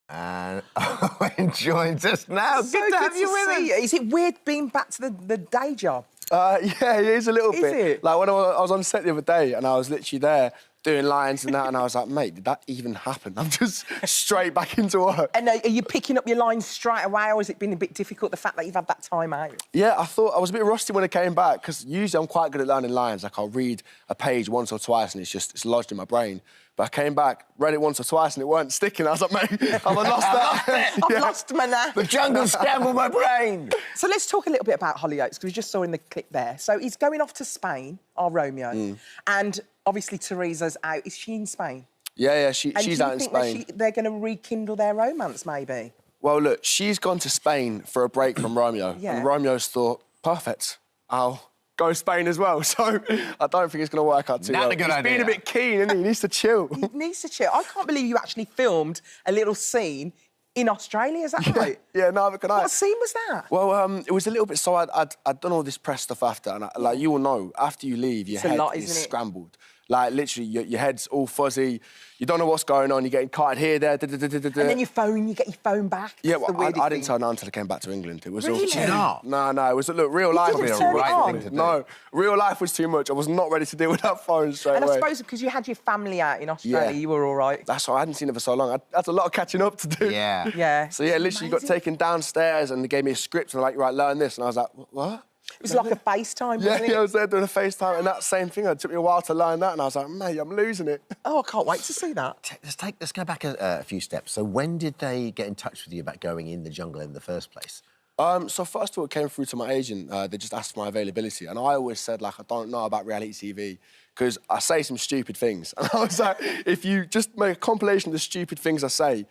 And Owen joins us now. So good to have you with us. Is it weird being back to the day job? Yeah, it is a little bit. Is it? Like, when I was on set the other day and I was literally there doing lines and that, and I was like, mate, did that even happen? I'm just straight back into work. And are you picking up your lines straight away, or has it been a bit difficult, the fact that you've had that time out? Yeah, I thought I was a bit rusty when I came back, because usually I'm quite good at learning lines. Like, I'll read a page once or twice and it's lodged in my brain. But I came back, read it once or twice and it weren't sticking. I was like, mate, I've lost that. I've lost my now. The jungle scrambled my brain. So let's talk a little bit about Hollyoaks, because we just saw in the clip there. So he's going off to Spain, our Romeo, and obviously Teresa's out. Is she in Spain? Yeah, she's out in Spain. They're going to rekindle their romance, maybe? Well, look, she's gone to Spain for a break from Romeo. Yeah. And Romeo's thought, perfect, I'll go Spain as well. So I don't think it's going to work out too well. Not a good idea. He's being a bit keen, isn't he? He needs to chill. He needs to chill. I can't believe you actually filmed a little scene in Australia, is that right? Yeah, neither can I. What scene was that? Well, it was a little bit... So I'd done all this press stuff after, and like, you will know, after you leave, your head is scrambled. Like, literally, your head's all fuzzy. You don't know what's going on. You're getting carted here, there, And then you get your phone back. Yeah, well, I didn't tell no until I came back to England. It was Really? all... Did you not? No, it was... Look, real life... didn't turn it on? No, real life was too much. I was not ready to deal with that phone straight away. And I suppose because you had your family out in Australia, you were all right. That's why I hadn't seen her for so long. I had a lot of catching up to do. Yeah. Yeah. So, yeah, literally got taken downstairs and they gave me a script and they're like, right, learn this. And I was like, what? It was like a FaceTime, wasn't it? Yeah, I was there doing a FaceTime and that same thing. It took me a while to learn that and I was like, mate, I'm losing it. Oh, I can't wait to see that. Let's go back a few steps. So when did they get in touch with you about going in the jungle in the first place? So first of all, it came through to my agent. They just asked for my availability. And I always said, like, I don't know about reality TV because I say some stupid things. And I was like, if you just make a compilation of the stupid things I say,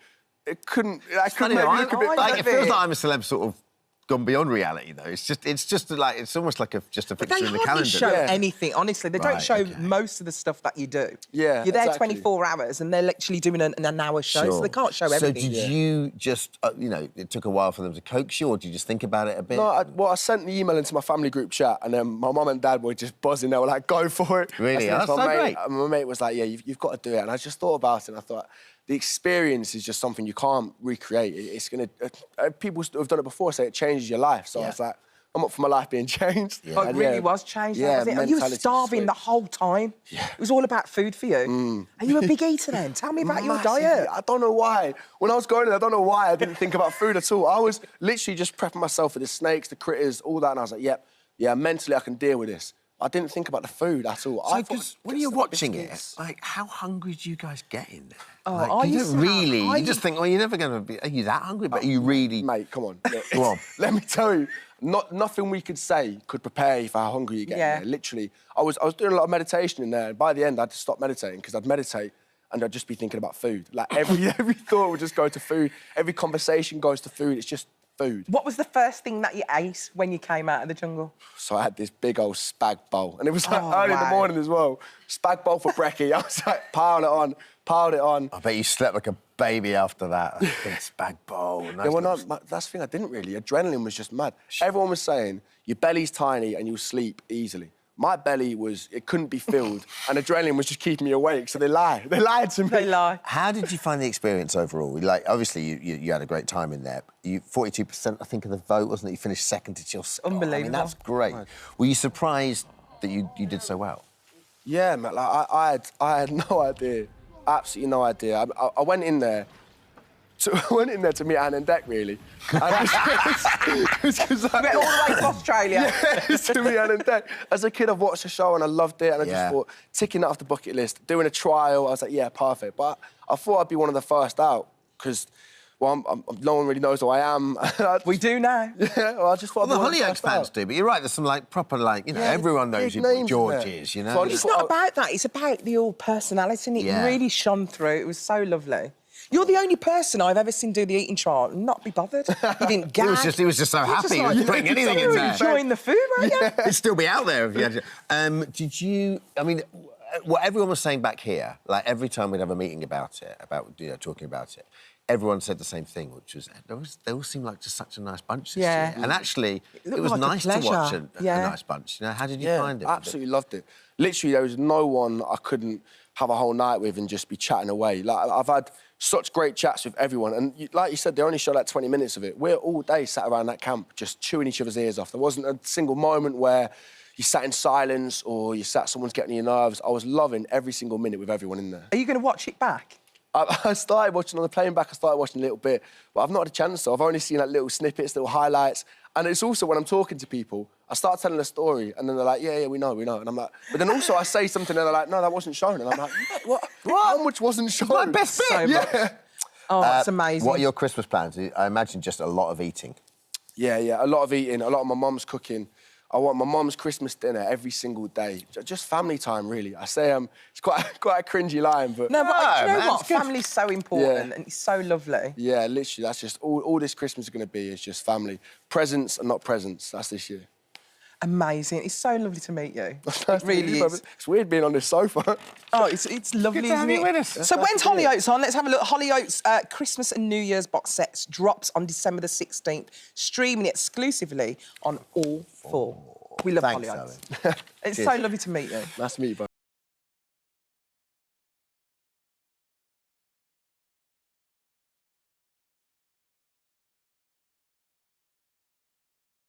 I couldn't make me look a bit... Like, it feels like I'm a celeb sort of gone beyond reality, though. It's just like, it's almost like just a picture in the calendar. They hardly show anything, honestly. They don't show most of the stuff that you do. Yeah, you're there exactly. 24 hours and they're literally doing an hour show, so they can't show everything. So did you just, you know, it took a while for them to coax you, or did you just think about it a bit? No, I sent the email into my family group chat and then my mum and dad were just buzzing. They were like, go for it. Really? That's so great. My mate was like, yeah, you've got to do it. And I just thought about it and I thought, the experience is just something you can't recreate. It's going to... people who have done it before say it changes your life. So I was like, I'm up for my life being changed. Yeah. Oh, it really was changed, was it? And you were starving the whole time. Yeah. It was all about food for you. Are you a big eater then? Tell me about your diet. I don't know why. When I was going in, I don't know why I didn't think about food at all. I was literally just prepping myself for the snakes, the critters, all that, and I was like, yeah, mentally I can deal with this. I didn't think about the food at all. So, because when you're watching it, like, how hungry do you guys get in there? Oh, like, you don't really... You just think, well, you're never going to be... Are you that hungry? But are you really... Mate, come on. Go on. Let me tell you, nothing we could say could prepare you for how hungry you get in there. Literally, I was doing a lot of meditation in there, and by the end, I had to stop meditating, because I'd meditate and I'd just be thinking about food. Like, every thought would just go to food. Every conversation goes to food. It's just food. What was the first thing that you ate when you came out of the jungle? So I had this big old spag bowl, and it was like early in the morning as well. Spag bowl for brekkie. I was like, piled it on. I bet you slept like a baby after that. Big spag bowl. Nice. Yeah, well, no, that's the thing, I didn't really. Adrenaline was just mad. Everyone was saying, your belly's tiny and you'll sleep easily. My belly it couldn't be filled, and adrenaline was just keeping me awake, so they lied. They lied to me. They lie. How did you find the experience overall? Like, obviously, you had a great time in there. 42%, I think, of the vote, wasn't it? You finished second to Jill Scott. Unbelievable. I mean, that's great. Right. Were you surprised that you did so well? Yeah, man, like, I had no idea, absolutely no idea. I went in there to meet Anne and Dec, really. Went all the way to Australia. Yeah, to meet Anne and Dec. As a kid, I've watched the show and I loved it, and I just thought, ticking that off the bucket list, doing a trial, I was like, yeah, perfect. But I thought I'd be one of the first out, because, well, no one really knows who I am. We do now. Yeah, well, I just thought... Well, the Hollyoaks fans do, but you're right, there's some, like, proper, like, you know, everyone knows who George is, you know? So it's not about that, it's about the all personality, and it really shone through. It was so lovely. You're the only person I've ever seen do the eating trial and not be bothered. He didn't gag. He was just so happy. He was putting anything in there. Enjoying the food, weren't you? It'd still be out there if you had to. Did you... I mean, what everyone was saying back here, like, every time we'd have a meeting about it, talking about it, everyone said the same thing, which was they all seemed like just such a nice bunch this year. And actually, it was like nice to watch a nice bunch. You know, how did you find it? I absolutely loved it. Literally, there was no one I couldn't have a whole night with and just be chatting away. Like, I've had such great chats with everyone. And like you said, they only showed like 20 minutes of it. We're all day sat around that camp just chewing each other's ears off. There wasn't a single moment where you sat in silence or you sat, someone's getting on your nerves. I was loving every single minute with everyone in there. Are you going to watch it back? I started watching on the plane back, I started watching a little bit, but I've not had a chance to. I've only seen like little snippets, little highlights. And it's also when I'm talking to people, I start telling a story and then they're like, yeah, we know. And I'm like, but then also I say something and they're like, no, that wasn't shown. And I'm like, what? How much wasn't shown? My best bit. Yeah. Oh, that's amazing. What are your Christmas plans? I imagine just a lot of eating. Yeah, a lot of eating, a lot of my mum's cooking. I want my mum's Christmas dinner every single day. Just family time, really. I say it's quite a cringy line, but... No, but do you know man, what? Family's so important and it's so lovely. Yeah, literally, that's just... All this Christmas is going to be is just family. Presents and not presents. That's this year. Amazing. It's so lovely to meet you. It really is. It's weird being on this sofa. Oh, it's lovely, Good to have isn't you it? with us. So when's Hollyoaks on? Let's have a look. Hollyoaks Christmas and New Year's box sets drops on December the 16th, streaming exclusively on All 4. We love Thanks, Hollyoaks. Owen. It's so lovely to meet you. Nice to meet you, bro.